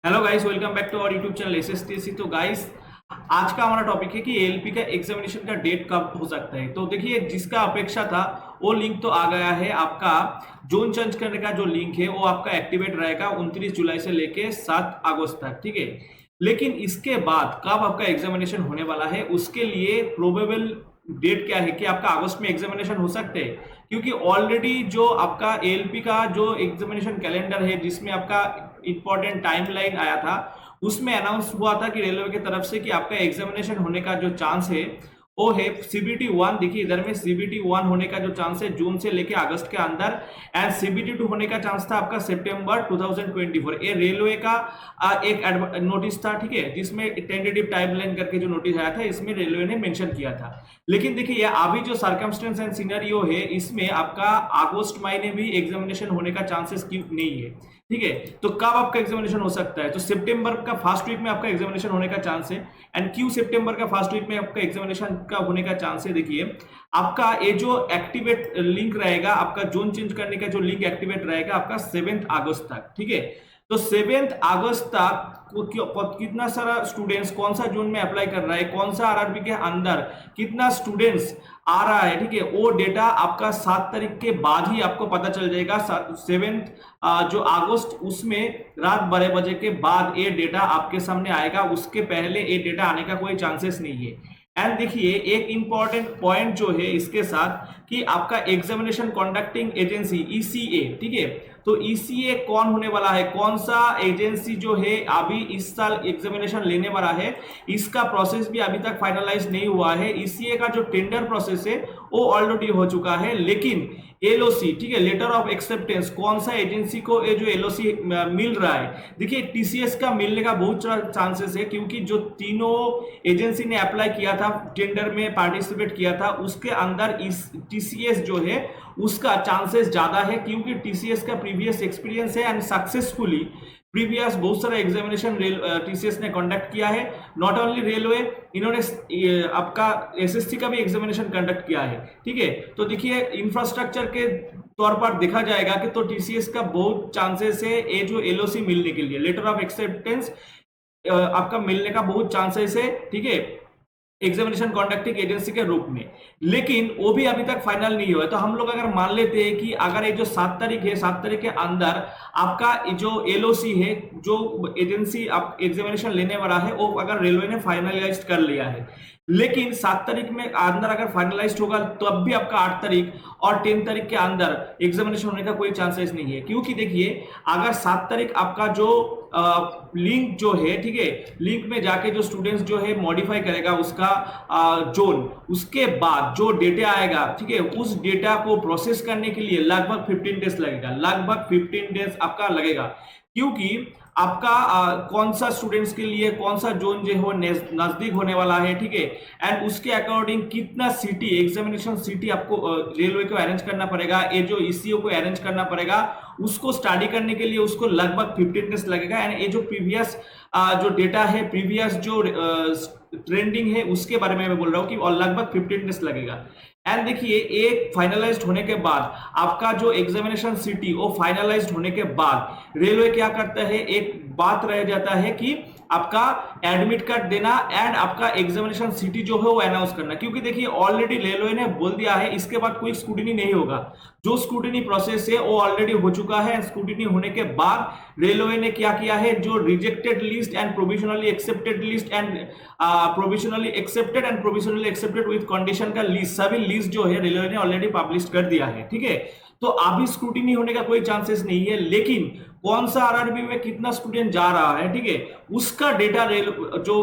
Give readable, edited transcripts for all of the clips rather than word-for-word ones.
Hello guys, welcome back to our YouTube channel SSTC. तो guys, आज का हमारा टॉपिक है कि एएलपी का एग्जामिनेशन का डेट कब हो सकता है। तो देखिए, जिसका अपेक्षा था वो लिंक तो आ गया है। आपका जोन चेंज करने का जो लिंक है वो आपका एक्टिवेट रहेगा 29 जुलाई से लेके 7 अगस्त तक, ठीक है। लेकिन इसके बाद कब आपका एग्जामिनेशन होने वाला है, उसके लिए प्रोबेबल डेट क्या है कि आपका अगस्त में एग्जामिनेशन हो सकते हैं, क्योंकि ऑलरेडी जो आपका एएलपी का जो एग्जामिनेशन कैलेंडर है जिसमें आपका इंपॉर्टेंट टाइमलाइन आया था, उसमें अनाउंस हुआ था कि रेलवे की तरफ से कि आपका एग्जामिनेशन होने का जो चांस है वो है सीबीटी 1। देखिए इधर में सीबीटी 1 होने का जो चांस है जून से लेके अगस्त के अंदर, एंड सीबीटी 2 होने का चांस था आपका सितंबर 2024। ये रेलवे का एक नोटिस था, ठीक है, जिसमें टेंटेटिव टाइमलाइन करके जो नोटिस आया था इसमें रेलवे ने मेंशन किया था। लेकिन देखिए अभी जो सर्कमस्टेंस एंड सिनेरियो है इसमें आपका अगस्त महीने भी एग्जामिनेशन होने का चांसेस नहीं है, ठीक है। तो कब आपका एग्जामिनेशन हो सकता है, तो सितंबर का फर्स्ट वीक में आपका एग्जामिनेशन होने का चांस है। एंड क्यों सितंबर का फर्स्ट वीक में आपका एग्जामिनेशन का होने का चांस है, देखिए आपका ये जो एक्टिवेट लिंक रहेगा, आपका जोन चेंज करने का जो लिंक एक्टिवेट रहेगा आपका 7 अगस्त तक, ठीक है। तो 7 अगस्त तक कितना सारा स्टूडेंट्स कौन सा जोन में अप्लाई कर रहा है, कौन सा आरआरबी के अंदर कितना स्टूडेंट्स आ रहा है, ठीक है, वो डेटा आपका 7 तारीख के बाद ही आपको पता चल जाएगा। 7 जो अगस्त, उसमें रात 12 बजे के बाद ये डेटा आपके सामने आएगा, उसके पहले ये डेटा आने का कोई चांसेस नहीं है। एंड देखिए एक इंपॉर्टेंट पॉइंट जो है इसके साथ कि आपका एग्जामिनेशन कंडक्टिंग एजेंसी ईसीए, ठीक है, तो ईसीए कौन होने वाला है, कौन सा एजेंसी जो है अभी इस साल एग्जामिनेशन लेने वाला है, इसका प्रोसेस भी अभी तक फाइनलाइज नहीं हुआ है। ईसीए का जो टेंडर प्रोसेस है वो ऑलरेडी हो चुका है, लेकिन एलओसी, ठीक है, लेटर ऑफ एक्सेप्टेंस, कौन सा एजेंसी को ये जो एलओसी मिल रहा है, देखिए टीसीएस का मिलने का बहुत चांसेस है, क्योंकि जो तीनों एजेंसी ने अप्लाई किया था, टेंडर में पार्टिसिपेट किया था, उसके अंदर इस टीसीएस जो है उसका चांसेस ज्यादा है, क्योंकि टीसीएस का प्रीवियस एक्सपीरियंस है एंड सक्सेसफुली प्रीवियस बहुत सारा एग्जामिनेशन टीसीएस ने कंडक्ट किया है। नॉट ओनली रेलवे, इन्होंने आपका एसएससी का भी एग्जामिनेशन कंडक्ट किया है, ठीक है। तो देखिए इंफ्रास्ट्रक्चर के तौर पर देखा जाएगा कि तो टीसीएस का बहुत चांसेस है ये जो एलओसी मिलने के लिए, लेटर ऑफ एक्सेप्टेंस आपका मिलने का बहुत चांसेस है, ठीक है, एग्जामिनेशन कंडक्टिंग एजेंसी के रूप में। लेकिन वो भी अभी तक फाइनल नहीं हुआ है। तो हम लोग अगर मान लेते हैं कि अगर ये जो 7 तारीख है, 7 तारीख के अंदर आपका जो एलओसी है, जो एजेंसी आप एग्जामिनेशन लेने वाला है, वो अगर रेलवे ने फाइनलाइज कर लिया है, लेकिन 7 तारीख में अंदर अगर फाइनलाइज होगा तो अब भी आपका 8 तारीख और 10 तारीख के अंदर एग्जामिनेशन होने का कोई चांसेस नहीं है। क्योंकि देखिए अगर 7 तारीख आपका जो लिंक जो है, ठीक है, लिंक में जाके जो स्टूडेंट्स जो है मॉडिफाई करेगा उसका जोन, उसके बाद जो डेटा आएगा, ठीक है, उस डेटा को प्रोसेस करने के लिए लगभग 15 डेज लगेगा, लगभग 15 डेज आपका लगेगा। क्योंकि आपका कौन सा स्टूडेंट्स के लिए कौन सा जोन जो है नजदीक होने वाला है, ठीक है, एंड उसके अकॉर्डिंग कितना सिटी एग्जामिनेशन सिटी आपको रेलवे को अरेंज करना पड़ेगा, ये जो ईसीओ को अरेंज करना पड़ेगा, उसको स्टडी करने के लिए उसको लगभग 15 डेज लगेगा। एंड ये जो प्रीवियस जो डेटा है, प्रीवियस जो ट्रेंडिंग है, उसके बारे में मैं बोल रहा हूँ कि और लगभग 15 डेज लगेगा। एंड देखिए एक फाइनलाइज्ड होने के बाद आपका जो एग्जामिनेशन सिटी वो फाइनलाइज्ड होने के बाद रेलवे क्या करता है, एक बात रह जाता है कि आपका एडमिट कार्ड देना एंड आपका एग्जामिनेशन सिटी जो है वो अनाउंस करना। क्योंकि देखिए ऑलरेडी रेलवे ने बोल दिया है इसके बाद कोई स्क्रूटिनी नहीं होगा, जो स्क्रूटिनी प्रोसेस है वो ऑलरेडी हो चुका है। स्क्रूटिनी होने के बाद रेलवे ने क्या किया है, जो rejected list and provisionally accepted list and provisionally accepted with condition का लिस्ट, सभी लिस्ट जो है रेलवे ने ऑलरेडी पब्लिश कर दिया है, ठीक है। तो अभी स्क्रूटिनी होने का कोई चांसेस नहीं है, लेकिन कौन सा आरआरबी में कितना स्टूडेंट जा रहा है, ठीक है, उसका डेटा जो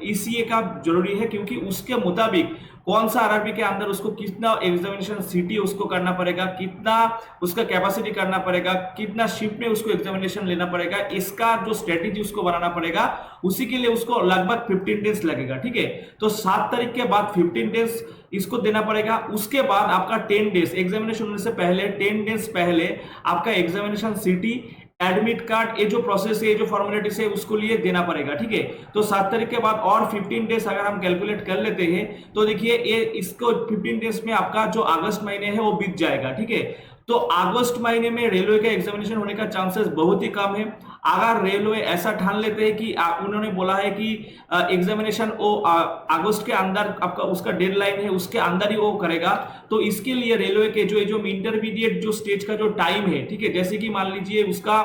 ईसीए का जरूरी है, क्योंकि उसके मुताबिक कौन सा आरआरबी के अंदर उसको कितना एग्जामिनेशन सिटी उसको करना पड़ेगा, कितना उसका कैपेसिटी करना पड़ेगा, कितना शिफ्ट में उसको एग्जामिनेशन लेना पड़ेगा, इसका जो स्ट्रेटेजी उसको बनाना पड़ेगा, उसी के लिए उसको लगभग 15 डेज लगेगा, ठीक है। तो 7 तारीख के बाद 15 डेज इसको देना पड़ेगा। उसके बाद आपका 10 डेज एग्जामिनेशन होने से पहले, 10 डेज पहले आपका एग्जामिनेशन सिटी, एडमिट कार्ड, ये जो प्रोसेस है, ये जो फॉर्मेलिटीज है, उसको लिए देना पड़ेगा, ठीक है। तो 7 तारीख के बाद और 15 डेज अगर हम कैलकुलेट कर लेते हैं तो देखिए ये इसको 15 डेज में आपका जो अगस्त महीने है वो बीत जाएगा, ठीक है। तो अगस्त महीने में रेलवे का एग्जामिनेशन होने का चांसेस बहुत ही कम है। अगर रेलवे ऐसा ठान लेते हैं कि उन्होंने बोला है कि एग्जामिनेशन वो अगस्त के अंदर आपका उसका डेडलाइन है, उसके अंदर ही वो करेगा, तो इसके लिए रेलवे के जो इंटरमीडिएट जो स्टेज का जो टाइम है, ठीक है, जैसे कि मान लीजिए उसका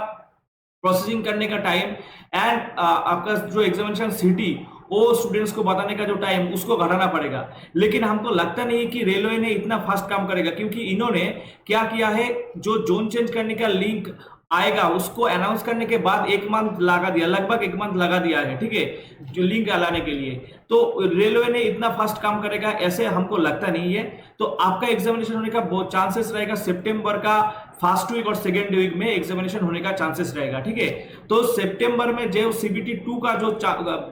प्रोसेसिंग करने का टाइम एंड आपका जो एग्जामिनेशन सिटी वो स्टूडेंट्स को बताने का जो टाइम उसको घटाना पड़ेगा। लेकिन हमको लगता नहीं है कि रेलवे ने इतना फास्ट काम करेगा, क्योंकि इन्होंने क्या किया है, जो जोन चेंज करने का लिंक आएगा उसको अनाउंस करने के बाद 1 मंथ लगा दिया, लगभग 1 मंथ लगा दिया है, ठीक है, जो लिंक लाने के लिए। तो रेलवे ने इतना फास्ट काम करेगा ऐसे हमको लगता नहीं है। तो आपका एग्जामिनेशन होने का बहुत चांसेस रहेगा सितंबर का फर्स्ट वीक और सेकेंड वीक में एग्जामिनेशन होने का चांसेस रहेगा, ठीक है। तो सितंबर में जो सीबीटी 2 का जो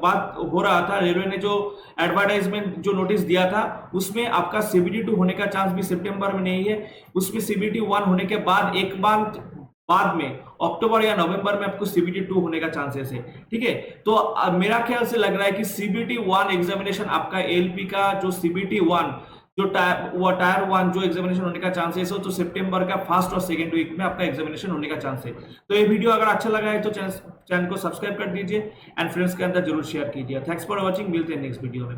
बात हो रहा था, रेलवे ने जो एडवर्टाइजमेंट जो नोटिस दिया था उसमें आपका सीबीटी 2 होने का चांस भी सितंबर में नहीं है, उसमें सीबीटी 1 होने के बाद 1 मंथ बाद में अक्टूबर या नवंबर में आपको सीबीटी 2 होने का चांसेस है, ठीक है। तो मेरा ख्याल से लग रहा है कि सीबीटी 1 एग्जामिनेशन आपका एलपी का जो सीबीटी 1 जो टायर 1 जो एग्जामिनेशन होने का चांसेस हो, तो सितंबर का फर्स्ट और सेकंड वीक में आपका एग्जामिनेशन होने का चांस है। तो ये वीडियो अगर अच्छा लगा है तो चैनल को सब्सक्राइब कर दीजिए एंड फ्रेंड्स के अंदर जरूर शेयर कीजिए। थैंक्स फॉर वॉचिंग, मिलते हैं नेक्स्ट वीडियो में।